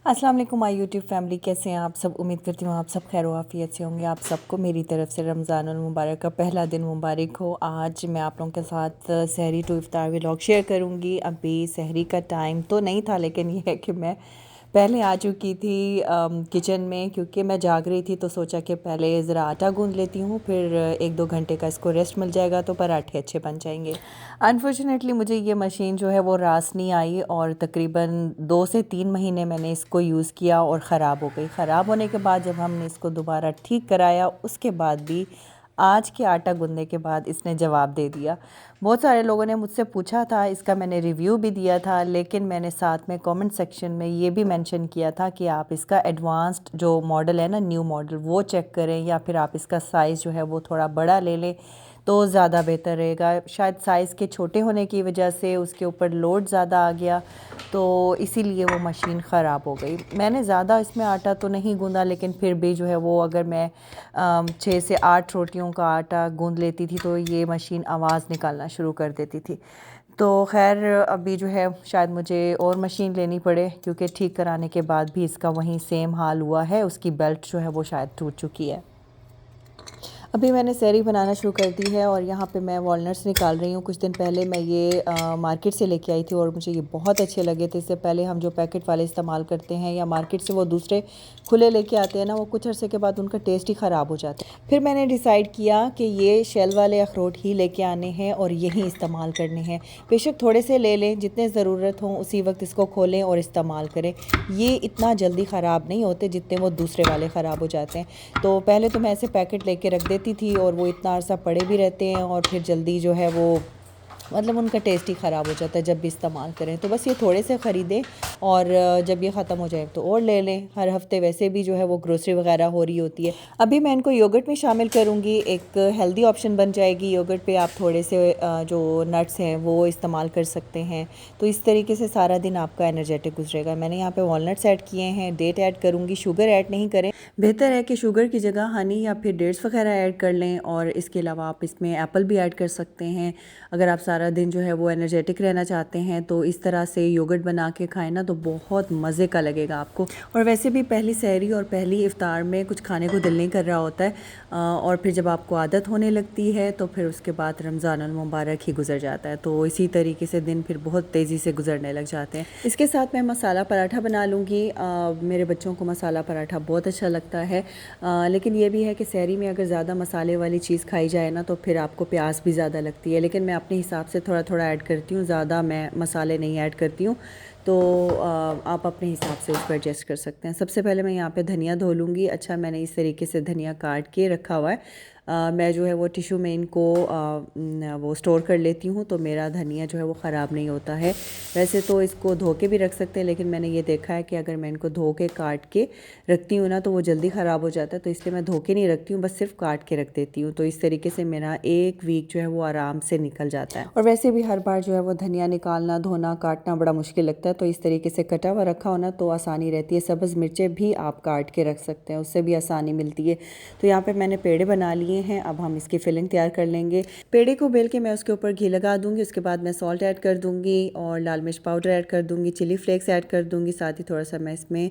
अस्सलाम वालेकुम my YouTube family, कैसे हैं आप सब। उम्मीद करती हूँ आप सब खैर आफियत से होंगे। आप सबको मेरी तरफ से रमज़ानुल मुबारक का पहला दिन मुबारक हो। आज मैं आप लोगों के साथ सहरी टू इफ्तार व्लॉग शेयर करूँगी। अभी सहरी का टाइम तो नहीं था, लेकिन ये है कि मैं पहले आ चुकी थी किचन में, क्योंकि मैं जाग रही थी तो सोचा कि पहले ज़रा आटा गूंद लेती हूँ, फिर 1-2 घंटे का इसको रेस्ट मिल जाएगा तो पराठे अच्छे बन जाएंगे। अनफॉर्चुनेटली मुझे ये मशीन जो है वो रास नहीं आई, और तकरीबन 2 से 3 महीने मैंने इसको यूज़ किया और ख़राब हो गई। ख़राब होने के बाद जब हमने इसको दोबारा ठीक कराया, उसके बाद भी आज के आटा गूंदने के बाद इसने जवाब दे दिया। बहुत सारे लोगों ने मुझसे पूछा था, इसका मैंने रिव्यू भी दिया था, लेकिन मैंने साथ में कमेंट सेक्शन में ये भी मेंशन किया था कि आप इसका एडवांस्ड जो मॉडल है ना, न्यू मॉडल, वो चेक करें, या फिर आप इसका साइज़ जो है वो थोड़ा बड़ा ले लें तो ज़्यादा बेहतर रहेगा। शायद साइज़ के छोटे होने की वजह से उसके ऊपर लोड ज़्यादा आ गया, तो इसीलिए वो मशीन ख़राब हो गई। मैंने ज़्यादा इसमें आटा तो नहीं गूंदा, लेकिन फिर भी जो है वो अगर मैं 6 से 8 रोटियों का आटा गूंद लेती थी तो ये मशीन आवाज़ निकालना शुरू कर देती थी। तो खैर अभी जो है शायद मुझे और मशीन लेनी पड़े, क्योंकि ठीक कराने के बाद भी इसका वहीं सेम हाल हुआ है। उसकी बेल्ट जो है वो शायद टूट चुकी है। अभी मैंने सहरी बनाना शुरू कर दी है, और यहाँ पे मैं वॉलनट्स निकाल रही हूँ। कुछ दिन पहले मैं ये मार्केट से लेके आई थी और मुझे ये बहुत अच्छे लगे थे। इससे पहले हम जो पैकेट वाले इस्तेमाल करते हैं या मार्केट से वो दूसरे खुले लेके आते हैं ना, वो कुछ अरसे के बाद उनका टेस्ट ही ख़राब हो जाता है। फिर मैंने डिसाइड किया कि ये शेल वाले अखरोट ही लेके आने हैं और यही इस्तेमाल करने हैं। बेशक थोड़े से ले लें, जितने ज़रूरत हों उसी वक्त इसको खोलें और इस्तेमाल करें। ये इतना जल्दी ख़राब नहीं होते जितने वो दूसरे वाले ख़राब हो जाते हैं। तो पहले तो मैं ऐसे पैकेट लेके रख देती थी और वो इतना अर्सा पड़े भी रहते हैं, और फिर जल्दी जो है वो मतलब उनका टेस्ट ही ख़राब हो जाता है जब भी इस्तेमाल करें। तो बस ये थोड़े से ख़रीदें, और जब ये ख़त्म हो जाए तो और ले लें। हर हफ्ते वैसे भी जो है वो ग्रोसरी वगैरह हो रही होती है। अभी मैं इनको योगर्ट में शामिल करूँगी, एक हेल्दी ऑप्शन बन जाएगी। योगर्ट पे आप थोड़े से जो नट्स हैं वो इस्तेमाल कर सकते हैं, तो इस तरीके से सारा दिन आपका एनर्जेटिक गुजरेगा। मैंने यहाँ पे वॉलनट्स ऐड किए हैं, डेट ऐड करूँगी, शुगर ऐड नहीं करें। बेहतर है कि शुगर की जगह हनी या फिर डेट्स वगैरह ऐड कर लें, और इसके अलावा आप इसमें एप्पल भी ऐड कर सकते हैं। अगर आप सारा दिन जो है वो एनर्जेटिक रहना चाहते हैं तो इस तरह से योगर्ट बना के खाएं ना, तो बहुत मज़े का लगेगा आपको। और वैसे भी पहली सहरी और पहली इफ्तार में कुछ खाने को दिल नहीं कर रहा होता है, और फिर जब आपको आदत होने लगती है तो फिर उसके बाद रमज़ानुल मुबारक ही गुजर जाता है। तो इसी तरीके से दिन फिर बहुत तेज़ी से गुजरने लग जाते हैं। इसके साथ मैं मसाला पराठा बना लूँगी। मेरे बच्चों को मसाला पराठा बहुत अच्छा लगता है, लेकिन ये भी है कि सहरी में अगर ज़्यादा मसाले वाली चीज़ खाई जाए ना तो फिर आपको प्यास भी ज़्यादा लगती है। लेकिन मैं अपने हिसाब से थोड़ा थोड़ा ऐड करती हूँ, ज़्यादा मैं मसाले नहीं ऐड करती हूँ। तो आप अपने हिसाब से उसको एडजस्ट कर सकते हैं। सबसे पहले मैं यहाँ पे धनिया धो लूँगी। अच्छा, मैंने इस तरीके से धनिया काट के रखा हुआ है। मैं जो है वो टिशू में इनको वो स्टोर कर लेती हूँ, तो मेरा धनिया जो है वो ख़राब नहीं होता है। वैसे तो इसको धो के भी रख सकते हैं, लेकिन मैंने ये देखा है कि अगर मैं इनको धो के काट के रखती हूँ ना तो वो जल्दी ख़राब हो जाता है, तो इसलिए मैं धो के नहीं रखती हूँ, बस सिर्फ काट के रख देती हूँ। तो इस तरीके से मेरा 1 वीक जो है वो आराम से निकल जाता है। और वैसे भी हर बार जो है वो धनिया निकालना, धोना, काटना बड़ा मुश्किल लगता है, तो इस तरीके से कटा हुआ रखा होना तो आसानी रहती है। सब्ज़ मिर्चें भी आप काट के रख सकते हैं, उससे भी आसानी मिलती है। तो यहाँ पर मैंने पेड़े बना लिए हैं। अब हम इसकी फिलिंग तैयार कर लेंगे। पेड़े को बेल के मैं उसके ऊपर घी लगा दूंगी। उसके बाद मैं सॉल्ट ऐड कर दूंगी और लाल मिर्च पाउडर ऐड कर दूंगी, चिली फ्लेक्स ऐड कर दूंगी। साथ ही थोड़ा सा मैं इसमें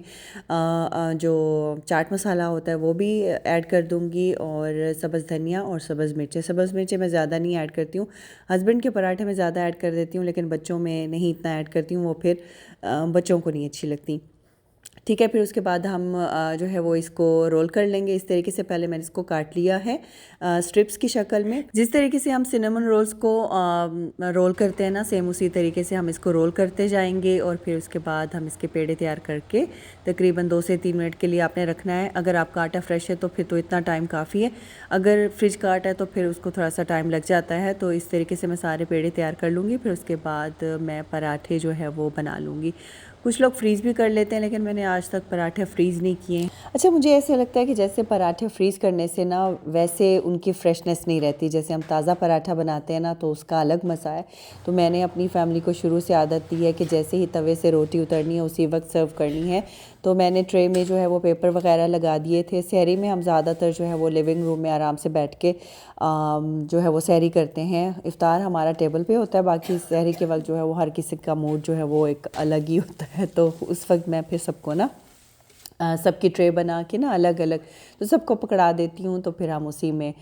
जो चाट मसाला होता है वो भी ऐड कर दूंगी, और सब्ज़ धनिया और सब्ज़ मिर्चें मैं ज़्यादा नहीं ऐड करती हूँ। हस्बैंड के पराठे में ज़्यादा ऐड कर देती हूँ, लेकिन बच्चों में नहीं इतना ऐड करती हूँ, वो फिर बच्चों को नहीं अच्छी लगती। ठीक है, फिर उसके बाद हम जो है वो इसको रोल कर लेंगे। इस तरीके से पहले मैंने इसको काट लिया है स्ट्रिप्स की शक्ल में। जिस तरीके से हम सिनेमन रोल्स को रोल करते हैं ना, सेम उसी तरीके से हम इसको रोल करते जाएंगे, और फिर उसके बाद हम इसके पेड़े तैयार करके तकरीबन 2 से 3 मिनट के लिए आपने रखना है। अगर आपका आटा फ्रेश है तो फिर तो इतना टाइम काफ़ी है, अगर फ्रिज का आटा है तो फिर उसको थोड़ा सा टाइम लग जाता है। तो इस तरीके से मैं सारे पेड़े तैयार कर लूँगी, फिर उसके बाद मैं पराठे जो है वो बना लूँगी। कुछ लोग फ्रीज़ भी कर लेते हैं, लेकिन मैंने आज तक पराठे फ्रीज़ नहीं किए। अच्छा, मुझे ऐसे लगता है कि जैसे पराठे फ्रीज़ करने से ना वैसे उनकी फ्रेशनेस नहीं रहती। जैसे हम ताज़ा पराठा बनाते हैं ना तो उसका अलग मज़ा है। तो मैंने अपनी फैमिली को शुरू से आदत दी है कि जैसे ही तवे से रोटी उतरनी है उसी वक्त सर्व करनी है। तो मैंने ट्रे में जो है वो पेपर वगैरह लगा दिए थे। सहरी में हम ज़्यादातर जो है वो लिविंग रूम में आराम से बैठ के जो है वो सहरी करते हैं। इफ्तार हमारा टेबल पे होता है, बाकी सहरी के वक्त जो है वो हर किसी का मूड जो है वो एक अलग ही होता है, तो उस वक्त मैं फिर सबको ना सबकी ट्रे बना के ना अलग अलग तो सबको पकड़ा देती हूँ, तो फिर हम उसी में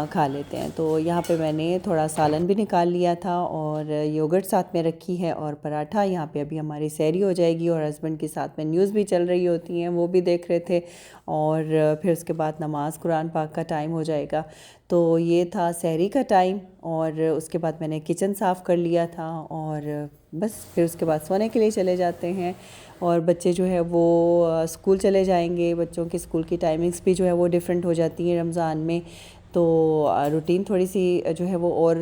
खा लेते हैं। तो यहाँ पे मैंने थोड़ा सालन भी निकाल लिया था और योगर्ट साथ में रखी है और पराठा। यहाँ पे अभी हमारी सहरी हो जाएगी और हस्बैंड के साथ में न्यूज़ भी चल रही होती हैं, वो भी देख रहे थे और फिर उसके बाद नमाज कुरान पाक का टाइम हो जाएगा। तो ये था सहरी का टाइम और उसके बाद मैंने किचन साफ़ कर लिया था और बस फिर उसके बाद सोने के लिए चले जाते हैं। और बच्चे जो है वो स्कूल चले जाएंगे। बच्चों की स्कूल की टाइमिंग्स भी जो है वो डिफरेंट हो जाती हैं रमज़ान में, तो रूटीन थोड़ी सी जो है वो और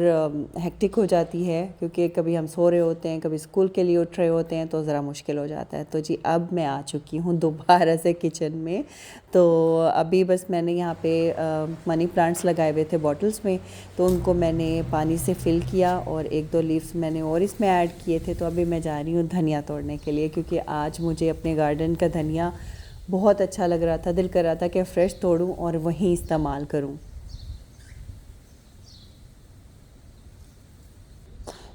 हेक्टिक हो जाती है, क्योंकि कभी हम सो रहे होते हैं, कभी स्कूल के लिए उठ रहे होते हैं, तो ज़रा मुश्किल हो जाता है। तो जी अब मैं आ चुकी हूँ दोबारा से किचन में। तो अभी बस मैंने यहाँ पे मनी प्लांट्स लगाए हुए थे बॉटल्स में, तो उनको मैंने पानी से फ़िल किया और एक दो लीव्स मैंने और इसमें ऐड किए थे। तो अभी मैं जा रही हूँ धनिया तोड़ने के लिए, क्योंकि आज मुझे अपने गार्डन का धनिया बहुत अच्छा लग रहा था। दिल कर रहा था कि फ़्रेश तोड़ूँ और वहीं इस्तेमाल करूँ।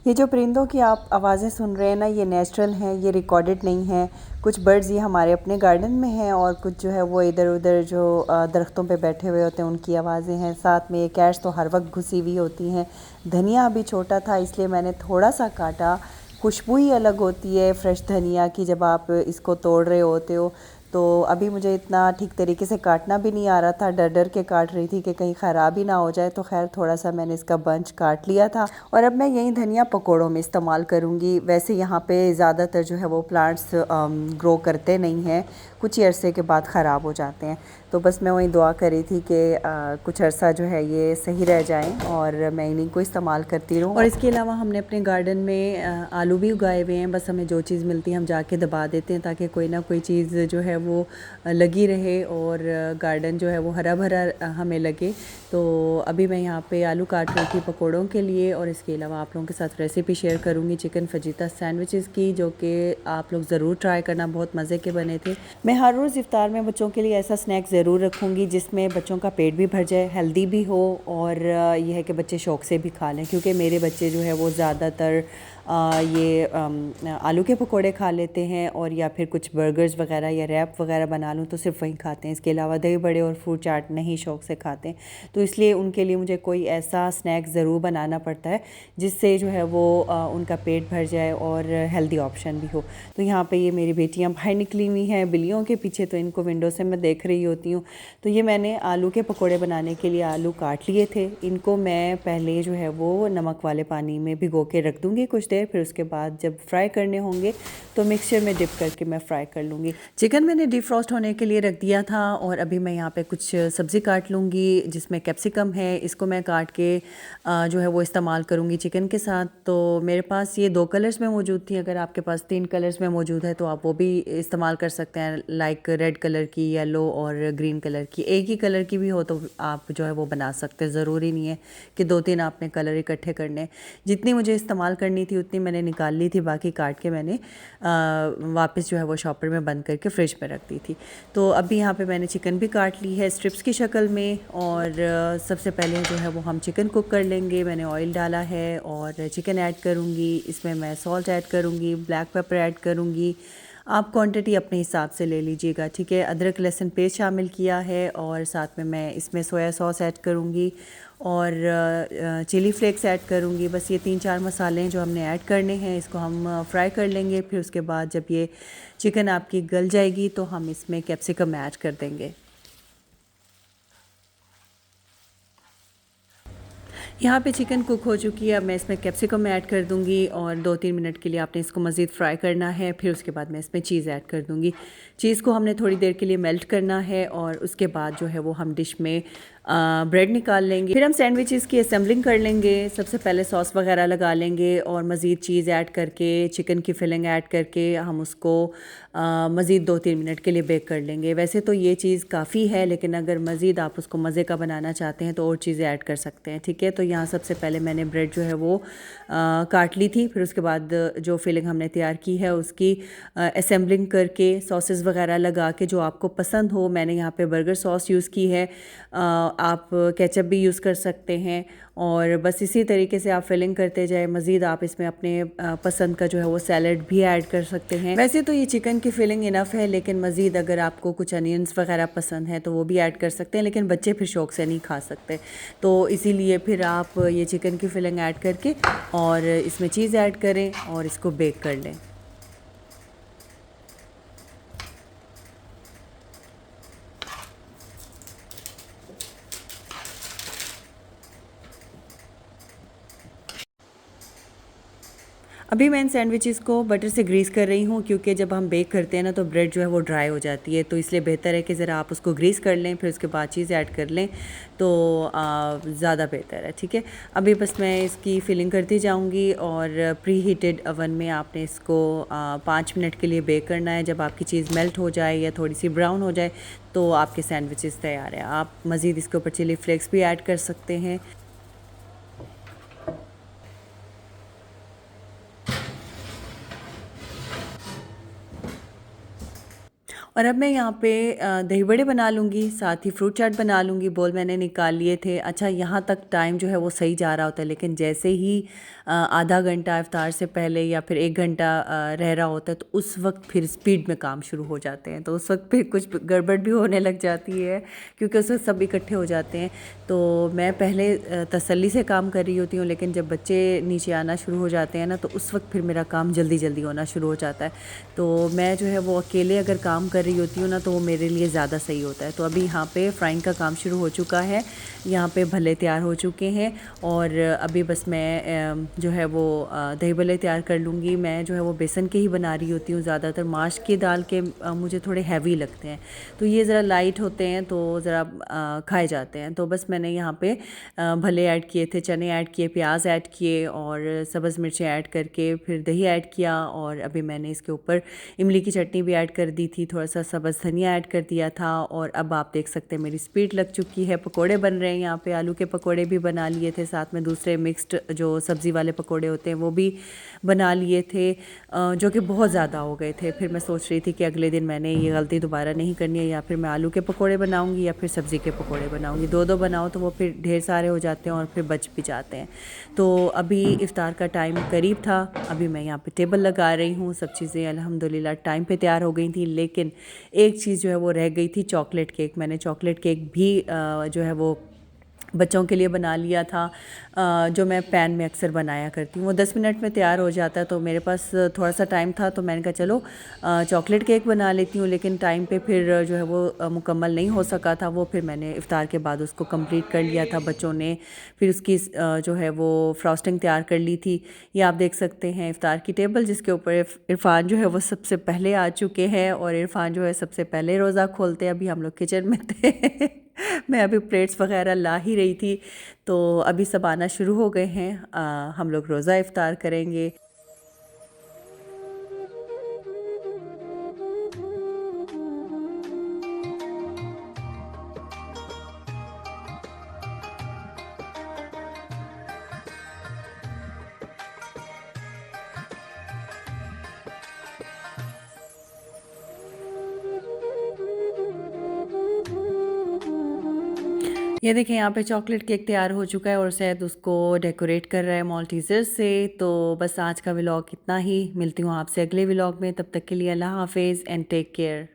ये जो परिंदों की आप आवाज़ें सुन रहे हैं ना, ये नेचुरल हैं, ये रिकॉर्डेड नहीं हैं। कुछ बर्ड्स ये हमारे अपने गार्डन में हैं और कुछ जो है वो इधर उधर जो दरख्तों पे बैठे हुए होते हैं उनकी आवाज़ें हैं। साथ में ये कैट्स तो हर वक्त घुसी हुई होती हैं। धनिया अभी छोटा था इसलिए मैंने थोड़ा सा काटा। खुशबू ही अलग होती है फ्रेश धनिया की जब आप इसको तोड़ रहे होते हो। तो अभी मुझे इतना ठीक तरीके से काटना भी नहीं आ रहा था, डर डर के काट रही थी कि कहीं ख़राब ही ना हो जाए। तो खैर थोड़ा सा मैंने इसका बंच काट लिया था और अब मैं यही धनिया पकौड़ों में इस्तेमाल करूँगी। वैसे यहाँ पे ज़्यादातर जो है वो प्लांट्स ग्रो करते नहीं हैं, कुछ ही अरसे के बाद ख़राब हो जाते हैं। तो बस मैं वही दुआ कर रही थी कि कुछ अरसा जो है ये सही रह जाएं और मैं इन्हीं को इस्तेमाल करती रहूं। और इसके अलावा हमने अपने गार्डन में आलू भी उगाए हुए हैं। बस हमें जो चीज़ मिलती है हम जाके दबा देते हैं, ताकि कोई ना कोई चीज़ जो है वो लगी रहे और गार्डन जो है वो हरा भरा हमें लगे। तो अभी मैं यहाँ पे आलू काट रही थी पकौड़ों के लिए और इसके अलावा आप लोगों के साथ रेसिपी शेयर करूँगी चिकन फजीता सैंडविचेस की, जो कि आप लोग ज़रूर ट्राई करना, बहुत मज़े के बने थे। मैं हर रोज़ इफ्तार में बच्चों के लिए ऐसा स्नैक ज़रूर रखूँगी जिसमें बच्चों का पेट भी भर जाए, हेल्दी भी हो और यह है कि बच्चे शौक़ से भी खा लें, क्योंकि मेरे बच्चे जो है वो ज़्यादातर ये आलू के पकोड़े खा लेते हैं और या फिर कुछ बर्गर्स वगैरह या रैप वगैरह बना लूँ तो सिर्फ वही खाते हैं। इसके अलावा दही बड़े और फ्रूट चाट नहीं शौक़ से खाते हैं। तो इसलिए उनके लिए मुझे कोई ऐसा स्नैक ज़रूर बनाना पड़ता है जिससे जो है वो उनका पेट भर जाए और हेल्दी ऑप्शन भी हो। तो यहाँ पे ये मेरी बेटियाँ बाहर निकली हुई हैं बिल्लियों के पीछे, तो इनको विंडो से मैं देख रही होती हूँ। तो ये मैंने आलू के पकोड़े बनाने के लिए आलू काट लिए थे। इनको मैं पहले जो है वो नमक वाले पानी में भिगो के रख दूँगी कुछ देर, फिर उसके बाद जब फ्राई करने होंगे तो मिक्सचर में डिप करके मैं फ्राई कर लूँगी। चिकन मैंने डिफ्रॉस्ट होने के लिए रख दिया था और अभी मैं यहाँ पे कुछ सब्ज़ी काट लूँगी जिसमें कैप्सिकम है। इसको मैं काट के जो है वो इस्तेमाल करूँगी चिकन के साथ। तो मेरे पास ये 2 कलर्स में मौजूद थी, अगर आपके पास 3 कलर्स में मौजूद है तो आप वो भी इस्तेमाल कर सकते हैं, लाइक रेड कलर की, येलो और ग्रीन कलर की। एक ही कलर की भी हो तो आप जो है वो बना सकते हैं, ज़रूरी नहीं है कि 2-3 आपने कलर इकट्ठे करने। जितनी मुझे इस्तेमाल करनी थी उतनी मैंने निकाल ली थी, बाकी काट के मैंने वापस जो है वो शॉपर में बंद करके फ्रिज में रख दी थी। तो अभी यहाँ पे मैंने चिकन भी काट ली है स्ट्रिप्स की शक्ल में और सबसे पहले जो है वो हम चिकन कुक कर लेंगे। मैंने ऑयल डाला है और चिकन ऐड करूँगी, इसमें मैं सॉल्ट ऐड करूँगी, ब्लैक पेपर ऐड करूँगी। आप क्वांटिटी अपने हिसाब से ले लीजिएगा, ठीक है। अदरक लहसुन पेस्ट शामिल किया है और साथ में मैं इसमें सोया सॉस ऐड करूँगी और चिली फ्लेक्स ऐड करूँगी। बस ये 3-4 मसाले हैं जो हमने ऐड करने हैं। इसको हम फ्राई कर लेंगे। फिर उसके बाद जब ये चिकन आपकी गल जाएगी तो हम इसमें कैप्सिकम ऐड कर देंगे। यहाँ पे चिकन कुक हो चुकी है। अब मैं इसमें कैप्सिकम ऐड कर दूँगी और 2-3 मिनट के लिए आपने इसको मज़ीद फ्राई करना है। फिर उसके बाद मैं इसमें चीज़ ऐड कर दूँगी। चीज़ को हमने थोड़ी देर के लिए मेल्ट करना है और उसके बाद जो है वो हम डिश में ब्रेड निकाल लेंगे। फिर हम सैंडविचेस की असेंबलिंग कर लेंगे। सबसे पहले सॉस वगैरह लगा लेंगे और मज़ीद चीज़ ऐड करके, चिकन की फिलिंग ऐड करके हम उसको मज़ीद 2-3 मिनट के लिए बेक कर लेंगे। वैसे तो ये चीज़ काफ़ी है, लेकिन अगर मज़ीद आप उसको मज़े का बनाना चाहते हैं तो और चीज़ें ऐड कर सकते हैं, ठीक है। तो यहाँ सबसे पहले मैंने ब्रेड जो है वो काट ली थी। फिर उसके बाद जो फिलिंग हमने तैयार की है उसकी असेंबलिंग करके सॉसेस वगैरह लगा के जो आपको पसंद हो। मैंने यहाँ पे बर्गर सॉस यूज़ की है, आप केचप भी यूज़ कर सकते हैं और बस इसी तरीके से आप फिलिंग करते जाए। मज़ीद आप इसमें अपने पसंद का जो है वो सैलड भी ऐड कर सकते हैं। वैसे तो ये चिकन की फिलिंग इनफ है, लेकिन मज़ीद अगर आपको कुछ अनियंस वगैरह पसंद है तो वो भी ऐड कर सकते हैं, लेकिन बच्चे फिर शौक से नहीं खा सकते, तो इसीलिए फिर आप ये चिकन की फिलिंग ऐड करके और इसमें चीज़ ऐड करें और इसको बेक कर लें। अभी मैं इन सैंडविचेस को बटर से ग्रीस कर रही हूँ, क्योंकि जब हम बेक करते हैं ना तो ब्रेड जो है वो ड्राई हो जाती है, तो इसलिए बेहतर है कि ज़रा आप उसको ग्रीस कर लें, फिर उसके बाद चीज़ ऐड कर लें तो ज़्यादा बेहतर है। ठीक है, अभी बस मैं इसकी फिलिंग करती जाऊँगी और प्री हीटेड अवन में आपने इसको 5 मिनट के लिए बेक करना है। जब आपकी चीज़ मेल्ट हो जाए या थोड़ी सी ब्राउन हो जाए तो आपके सैंडविचेस तैयार हैं। आप मज़ीद इसके ऊपर चिली फ्लेक्स भी ऐड कर सकते हैं। और अब मैं यहाँ पे दही बड़े बना लूँगी, साथ ही फ्रूट चाट बना लूँगी। बोल मैंने निकाल लिए थे। अच्छा, यहाँ तक टाइम जो है वो सही जा रहा होता है, लेकिन जैसे ही आधा घंटा इफ्तार से पहले या फिर 1 घंटा रह रहा होता है तो उस वक्त फिर स्पीड में काम शुरू हो जाते हैं, तो उस वक्त फिर कुछ गड़बड़ भी होने लग जाती है, क्योंकि उस वक्त सब इकट्ठे हो जाते हैं। तो मैं पहले तसल्ली से काम कर रही होती हूँ, लेकिन जब बच्चे नीचे आना शुरू हो जाते हैं ना तो उस वक्त फिर मेरा काम जल्दी जल्दी होना शुरू हो जाता है। तो मैं जो है वो अकेले अगर काम कर रही होती हूँ ना तो वो मेरे लिए ज़्यादा सही होता है। तो अभी यहाँ पे फ्राइंग का काम शुरू हो चुका है, यहाँ पे भल्ले तैयार हो चुके हैं और अभी बस मैं जो है वो दही भल्ले तैयार कर लूँगी। मैं जो है वो बेसन के ही बना रही होती हूँ ज़्यादातर। माश की दाल के मुझे थोड़े हैवी लगते हैं, तो ये ज़रा लाइट होते हैं तो ज़रा खाए जाते हैं। तो बस मैंने यहाँ पे भल्ले ऐड किए थे, चने ऐड किए, प्याज ऐड किए और सब्ज़ मिर्चें ऐड करके फिर दही ऐड किया और अभी मैंने इसके ऊपर इमली की चटनी भी ऐड कर दी थी, थोड़ा सा सब्ज़ धनिया ऐड कर दिया था। और अब आप देख सकते हैं मेरी स्पीड लग चुकी है। पकोड़े बन रहे हैं, यहाँ पे आलू के पकोड़े भी बना लिए थे, साथ में दूसरे मिक्स्ड जो सब्ज़ी वाले पकोड़े होते हैं वो भी बना लिए थे, जो कि बहुत ज़्यादा हो गए थे। फिर मैं सोच रही थी कि अगले दिन मैंने ये गलती दोबारा नहीं करनी है, या फिर मैं आलू के पकोड़े बनाऊँगी या फिर सब्ज़ी के पकोड़े बनाऊँगी। दो दो बनाओ तो वो फिर ढेर सारे हो जाते हैं और फिर बच भी जाते हैं। तो अभी इफ़्तार का टाइम करीब था, अभी मैं यहाँ पे टेबल लगा रही हूँ। सब चीज़ें अल्हम्दुलिल्लाह टाइम पे तैयार हो गई थी, लेकिन एक चीज़ जो है वो रह गई थी, चॉकलेट केक। मैंने चॉकलेट केक भी जो है वो बच्चों के लिए बना लिया था, जो मैं पैन में अक्सर बनाया करती हूँ। वो 10 मिनट में तैयार हो जाता है, तो मेरे पास थोड़ा सा टाइम था तो मैंने कहा चलो चॉकलेट केक बना लेती हूँ। लेकिन टाइम पे फिर जो है वो मुकम्मल नहीं हो सका था वो, फिर मैंने इफ़्तार के बाद उसको कंप्लीट कर लिया था। बच्चों ने फिर उसकी जो है वो फ्रॉस्टिंग तैयार कर ली थी। ये आप देख सकते हैं इफ़्तार की टेबल, जिसके ऊपर इरफ़ान जो है वो सबसे पहले आ चुके हैं और इरफ़ान जो है सबसे पहले रोज़ा खोलते हैं। अभी हम लोग किचन में थे मैं अभी प्लेट्स वगैरह ला ही रही थी, तो अभी सब आना शुरू हो गए हैं। हम लोग रोज़ा इफ़्तार करेंगे। ये देखिए यहाँ पे चॉकलेट केक तैयार हो चुका है और शायद उसको डेकोरेट कर रहा है मॉल्टीज़र से। तो बस आज का व्लॉग इतना ही, मिलती हूँ आपसे अगले व्लॉग में। तब तक के लिए अल्लाह हाफ़िज़ एंड टेक केयर।